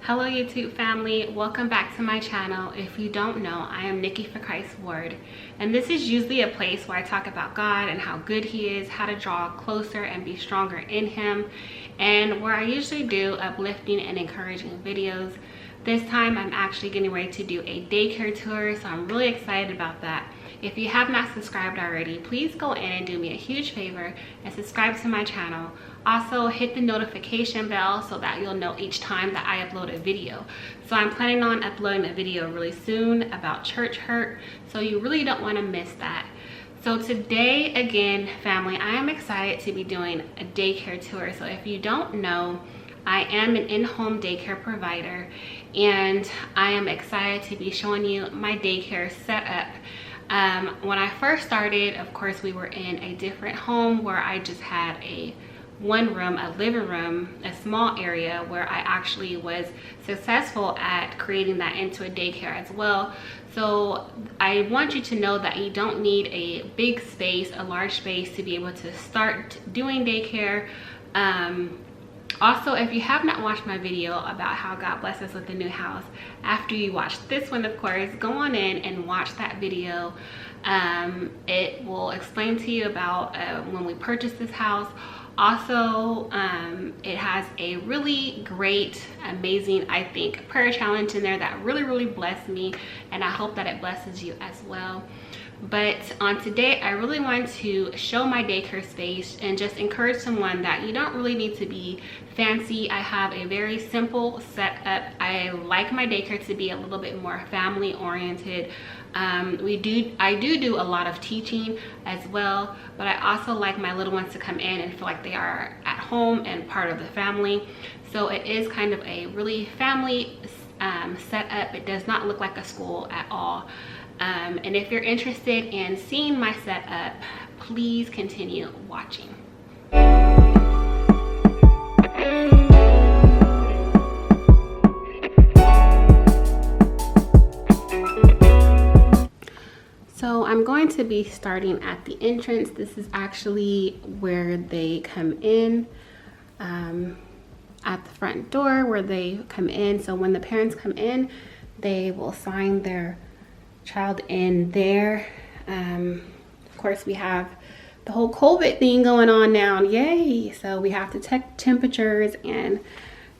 Hello YouTube family, welcome back to my channel. If you don't know, I am Nikki for Christ Word, and this is usually a place where I talk about God and how good he is, how to draw closer and be stronger in him, and where I usually do uplifting and encouraging videos. This time I'm actually getting ready to do a daycare tour, so I'm really excited about that. If you have not subscribed already, please go in and do me a huge favor and subscribe to my channel. Also hit the notification bell so that you'll know each time that I upload a video. So I'm planning on uploading a video really soon about church hurt, so you really don't want to miss that. So today, again, family, I am excited to be doing a daycare tour. So if you don't know, I am an in-home daycare provider, and I am excited to be showing you my daycare setup. When I first started, of course, we were in a different home where I just had one room, a living room, a small area, where I actually was successful at creating that into a daycare as well. So I want you to know that you don't need a big space, a large space, to be able to start doing daycare. Also, if you have not watched my video about how God blessed us with a new house, after you watch this one, of course, go on in and watch that video. It will explain to you about when we purchased this house. Also, it has a really great, amazing, I think, prayer challenge in there that really blessed me, and I hope that it blesses you as well. But on today, I really want to show my daycare space and just encourage someone that you don't really need to be fancy. I have a very simple setup. I like my daycare to be a little bit more family oriented. I do a lot of teaching as well, but I also like my little ones to come in and feel like they are at home and part of the family. So it is kind of a really family setup. It does not look like a school at all. And if you're interested in seeing my setup, please continue watching. So I'm going to be starting at the entrance. This is actually where they come in, at the front door where they come in. So when the parents come in, they will sign their child in there. Of course, we have the whole COVID thing going on now, yay! So we have to check temperatures and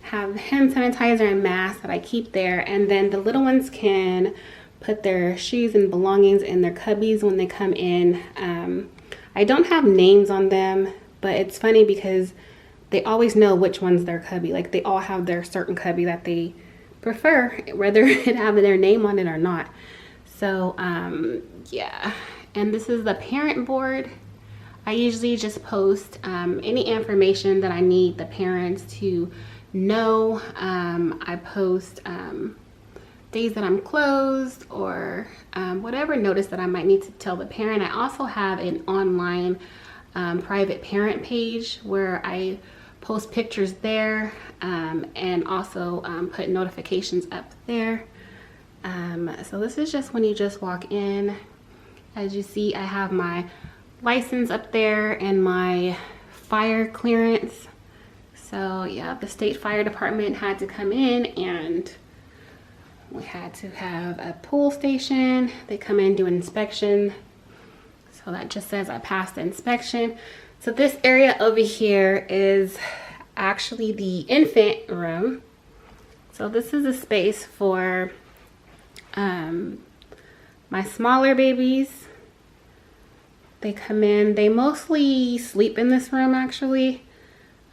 have hand sanitizer and masks that I keep there. And then the little ones can put their shoes and belongings in their cubbies when they come in. I don't have names on them, but it's funny because they always know which one's their cubby. Like, they all have their certain cubby that they prefer, whether it have their name on it or not. So yeah, and this is the parent board. I usually just post any information that I need the parents to know. I post days that I'm closed, or whatever notice that I might need to tell the parent. I also have an online private parent page where I post pictures there, and also put notifications up there. So this is just when you just walk in. As you see, I have my license up there and my fire clearance. So yeah, the state fire department had to come in, and we had to have a pool station. They come in, do an inspection. So that just says I passed the inspection. So this area over here is actually the infant room. So this is a space for my smaller babies. They come in, they mostly sleep in this room actually.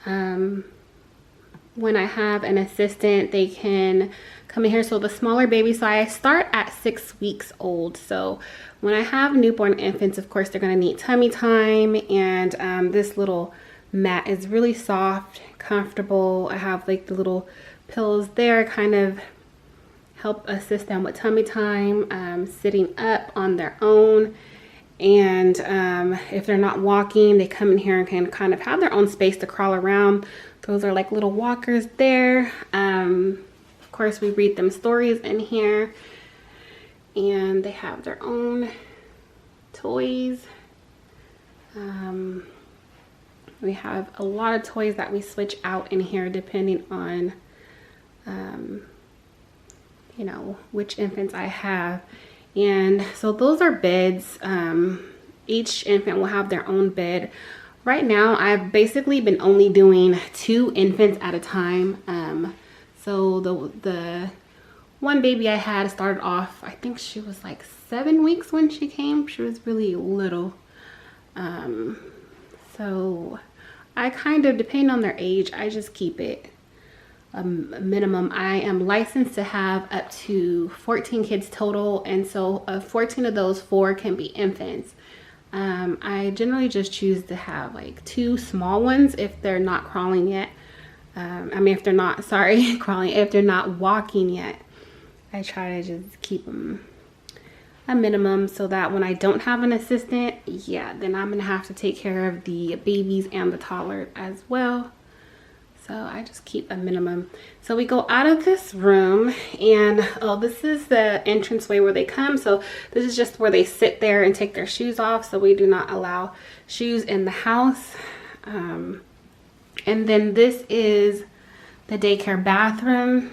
When I have an assistant, they can come in here. So the smaller babies, so I start at 6 weeks old. So when I have newborn infants, of course, they're going to need tummy time, and this little mat is really soft, comfortable. I have like the little pillows there, kind of help assist them with tummy time, sitting up on their own. And if they're not walking, they come in here and can kind of have their own space to crawl around. Those are like little walkers there. Of course, we read them stories in here, and they have their own toys. We have a lot of toys that we switch out in here depending on you know, which infants I have. And so those are beds. Each infant will have their own bed. Right now, I've basically been only doing 2 infants at a time. So the one baby I had started off, I think she was like 7 weeks when she came. She was really little. So I kind of, depending on their age, I just keep it a minimum. I am licensed to have up to 14 kids total, and so 14 of those 4 can be infants. I generally just choose to have like 2 small ones if they're not crawling yet. If they're not, sorry, crawling, if they're not walking yet. I try to just keep them a minimum so that when I don't have an assistant, yeah, then I'm gonna have to take care of the babies and the toddler as well. So I just keep a minimum. So we go out of this room, and oh, this is the entranceway where they come. So this is just where they sit there and take their shoes off. So we do not allow shoes in the house. And then this is the daycare bathroom.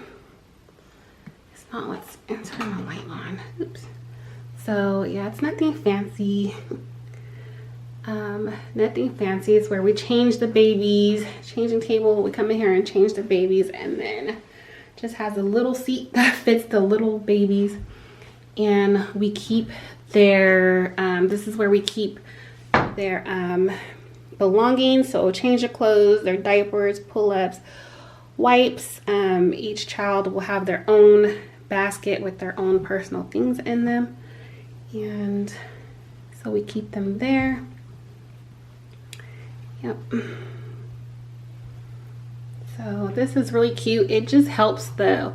It's not, let's turn the light on. Oops. So yeah, it's nothing fancy. Nothing fancy. It's where we change the babies, changing table. We come in here and change the babies, and then just has a little seat that fits the little babies. And we keep their, this is where we keep their belongings. So change of clothes, their diapers, pull-ups, wipes. Each child will have their own basket with their own personal things in them. And so we keep them there. Yep. So this is really cute. It just helps the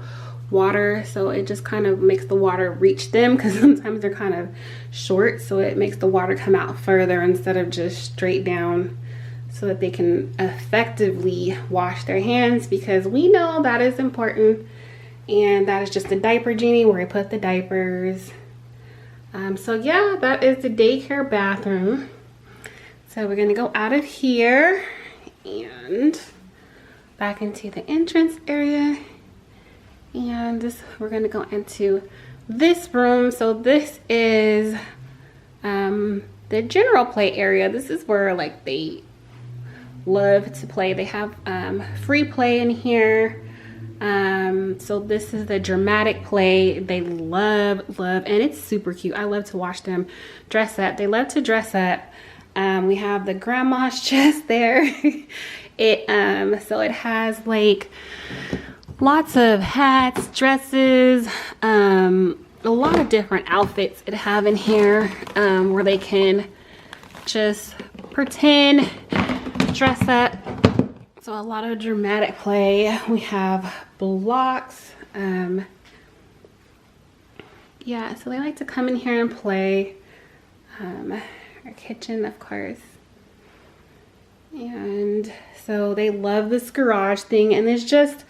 water, so it just kind of makes the water reach them, because sometimes they're kind of short, so it makes the water come out further instead of just straight down, so that they can effectively wash their hands, because we know that is important. And that is just the diaper genie where I put the diapers. So yeah, that is the daycare bathroom. So we're gonna go out of here and back into the entrance area, and we're gonna go into this room. So this is the general play area. This is where like they love to play. They have free play in here. So this is the dramatic play. They love, and it's super cute. I love to watch them dress up. They love to dress up. We have the grandma's chest there. So it has like lots of hats, dresses, a lot of different outfits it have in here, where they can just pretend, dress up. So a lot of dramatic play. We have blocks. Yeah, so they like to come in here and play. Our kitchen, of course. And so they love this garage thing, and there's just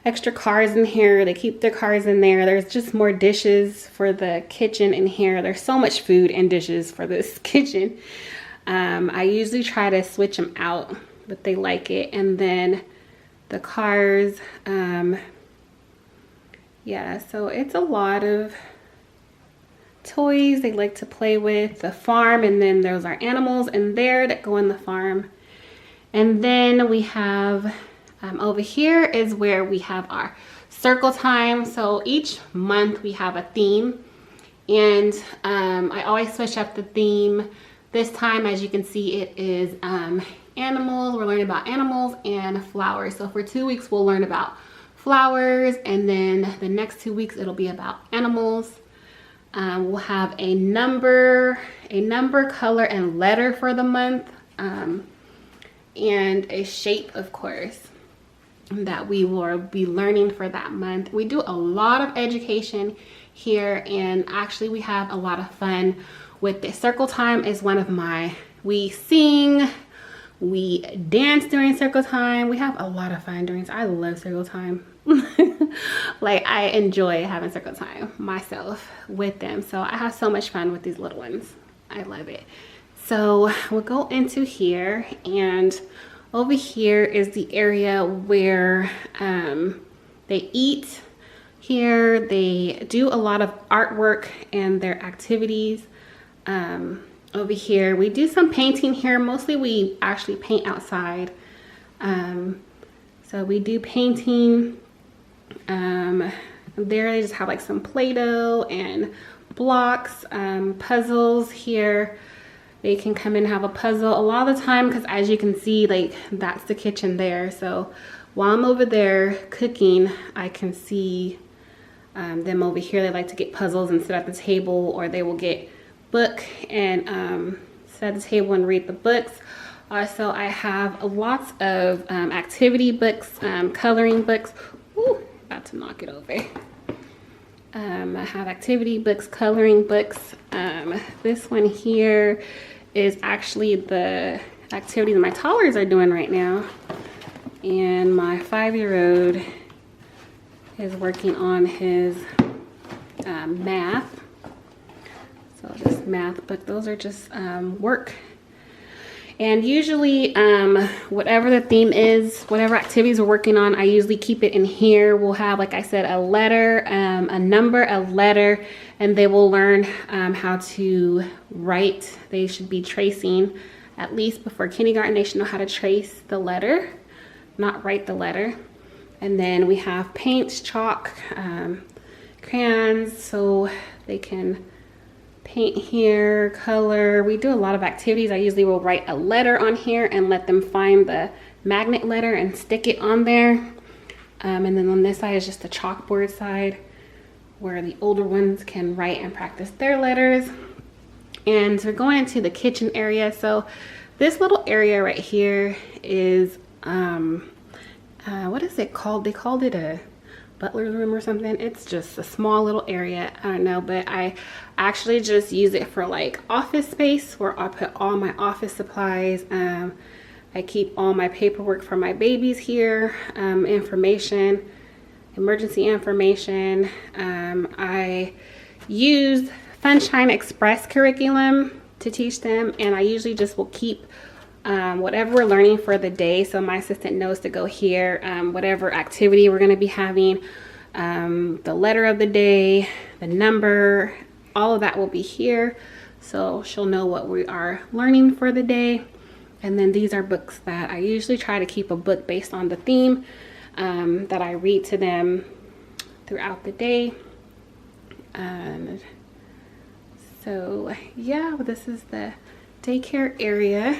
extra cars in here. They keep their cars in there. There's just more dishes for the kitchen in here. There's so much food and dishes for this kitchen. I usually try to switch them out, but they like it. And then the cars, yeah, so it's a lot of toys they like to play with. The farm, and then there's our animals in there that go in the farm. And then we have over here is where we have our circle time. So each month we have a theme, and I always switch up the theme. This time, as you can see, it is animals. We're learning about animals and flowers. So for 2 weeks we'll learn about flowers, and then the next 2 weeks it'll be about animals. We'll have a number, color, and letter for the month, and a shape, of course, that we will be learning for that month. We do a lot of education here, and actually we have a lot of fun with this. Circle time is one of my, we sing, we dance during circle time. We have a lot of fun during, I love circle time. Like, I enjoy having circle time myself with them. So I have so much fun with these little ones. I love it. So we'll go into here, and over here is the area where they eat. here. They do a lot of artwork and their activities. Over here, we do some painting here. Mostly we actually paint outside. So we do painting. There they just have like some Play-Doh and blocks, puzzles here. They can come in and have a puzzle a lot of the time, because as you can see, like that's the kitchen there. So while I'm over there cooking, I can see them over here. They like to get puzzles and sit at the table, or they will get book and sit at the table and read the books. Also, I have lots of activity books, coloring books. Ooh, about to knock it over. I have activity books, coloring books. This one here is actually the activities my toddlers are doing right now. And my 5-year-old is working on his math. So this math book, those are just work. And usually whatever the theme is, whatever activities we're working on, I usually keep it in here. We'll have, like I said, a letter, a number, a letter, and they will learn how to write. They should be tracing, at least before kindergarten, they should know how to trace the letter, not write the letter. And then we have paints, chalk, crayons, so they can paint here, color. We do a lot of activities. I usually will write a letter on here and let them find the magnet letter and stick it on there. And then on this side is just the chalkboard side, where the older ones can write and practice their letters. And we're going into the kitchen area. So this little area right here is what is it called? They called it a butler's room or something. It's just a small little area. I don't know, but I actually just use it for like office space, where I put all my office supplies. I keep all my paperwork for my babies here, information, emergency information. I use Sunshine Express curriculum to teach them, and I usually just will keep whatever we're learning for the day, so my assistant knows to go here. Whatever activity we're going to be having, the letter of the day, the number, all of that will be here, so she'll know what we are learning for the day. And then these are books that I usually try to keep a book based on the theme that I read to them throughout the day. So yeah, this is the daycare area.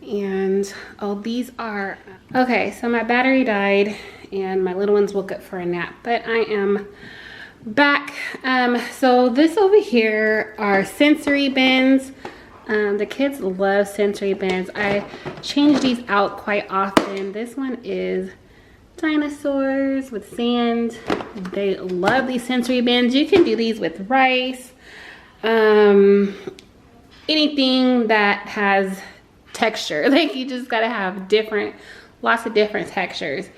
And oh, these are okay. So my battery died and my little ones woke up for a nap, but I am back. So this over here are sensory bins. The kids love sensory bins. I change these out quite often. This one is dinosaurs with sand. They love these sensory bins. You can do these with rice, anything that has texture. Like, you just gotta have lots of different textures.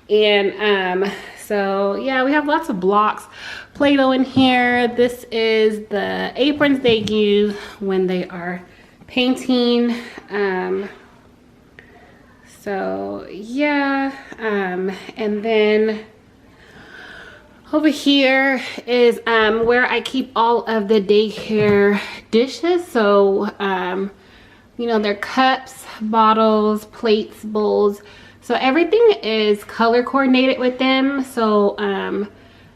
And so yeah, we have lots of blocks, Play-Doh in here. This is the aprons they use when they are painting. So yeah, and then over here is where I keep all of the daycare dishes. So you know, their cups, bottles, plates, bowls. So everything is color coordinated with them. So,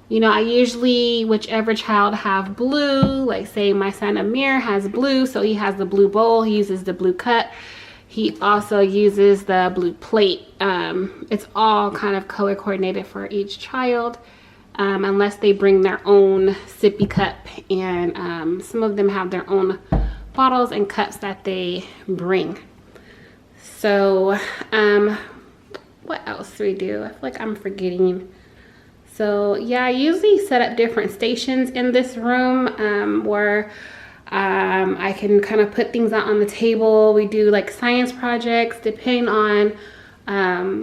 you know, I usually, whichever child have blue, like say my son Amir has blue, so he has the blue bowl, he uses the blue cup. He also uses the blue plate. It's all kind of color coordinated for each child, unless they bring their own sippy cup. And some of them have their own bottles and cups that they bring. So what else do we do? I feel like I'm forgetting. So yeah, I usually set up different stations in this room where I can kind of put things out on the table. We do like science projects depending on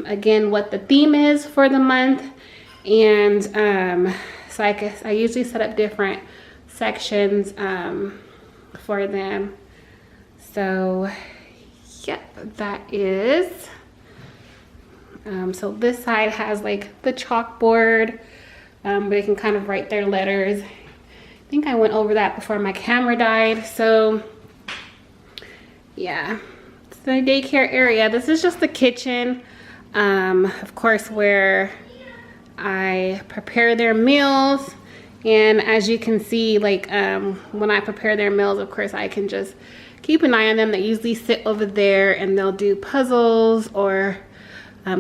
again what the theme is for the month. And so I guess I usually set up different sections for them. So yep, that is so this side has like the chalkboard, They can kind of write their letters. I think I went over that before my camera died. So yeah, it's the daycare area. This is just the kitchen, of course, where I prepare their meals. And as you can see, like when I prepare their meals, of course, I can just keep an eye on them. They usually sit over there and they'll do puzzles or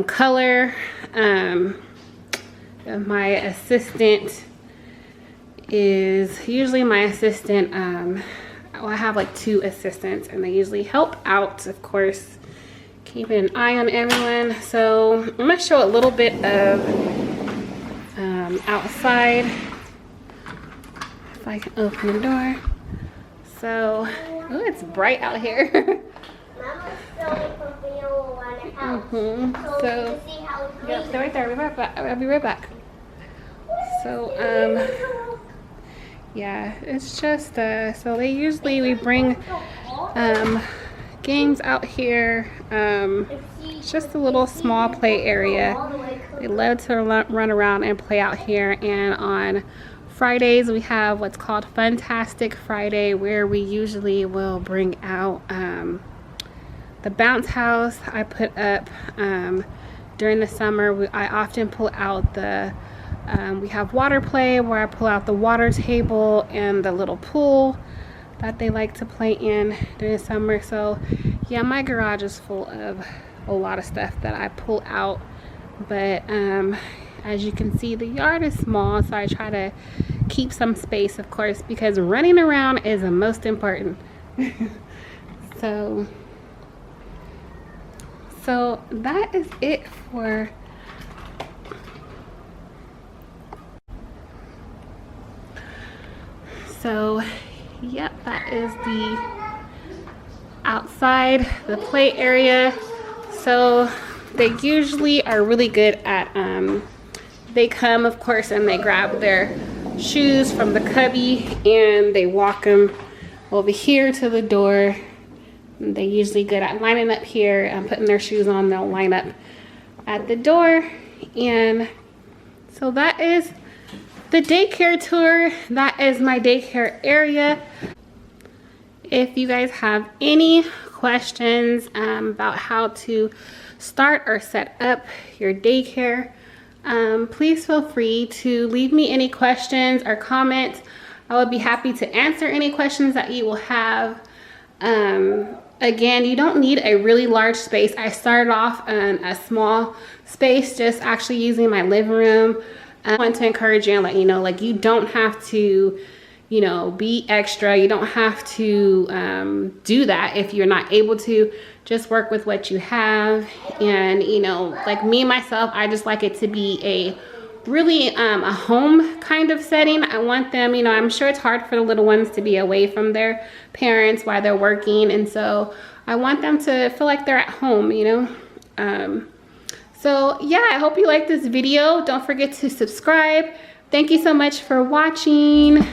color. My assistant is usually my assistant. Well, I have like 2 assistants and they usually help out, of course, keeping an eye on everyone. So I'm gonna show a little bit of outside. If I can open the door. So, oh, it's bright out here. So, yeah, stay right there. I'll be right back. So, yeah, it's just so we bring games out here. It's just a little small play area. They love to run around and play out here. And on Fridays we have what's called Fantastic Friday, where we usually will bring out the bounce house I put up during the summer. I often pull out the we have water play, where I pull out the water table and the little pool that they like to play in during the summer. So yeah, my garage is full of a lot of stuff that I pull out, but as you can see, the yard is small, so I try to keep some space, of course, because running around is the most important. So that is it for yep, that is the outside, the play area. So they usually are really good at they come, of course, and they grab their shoes from the cubby and they walk them over here to the door. They're usually good at lining up here and putting their shoes on. They'll line up at the door. And so that is the daycare tour. That is my daycare area. If you guys have any questions about how to start or set up your daycare, please feel free to leave me any questions or comments. I would be happy to answer any questions that you will have. Again, you don't need a really large space. I started off in a small space, just actually using my living room. I want to encourage you and let you know, like, you don't have to, you know, be extra. You don't have to do that if you're not able to. Just work with what you have. And, you know, like me, myself, I just like it to be a really a home kind of setting. I want them, you know, I'm sure it's hard for the little ones to be away from their parents while they're working. And so I want them to feel like they're at home, you know. So yeah, I hope you liked this video. Don't forget to subscribe. Thank you so much for watching.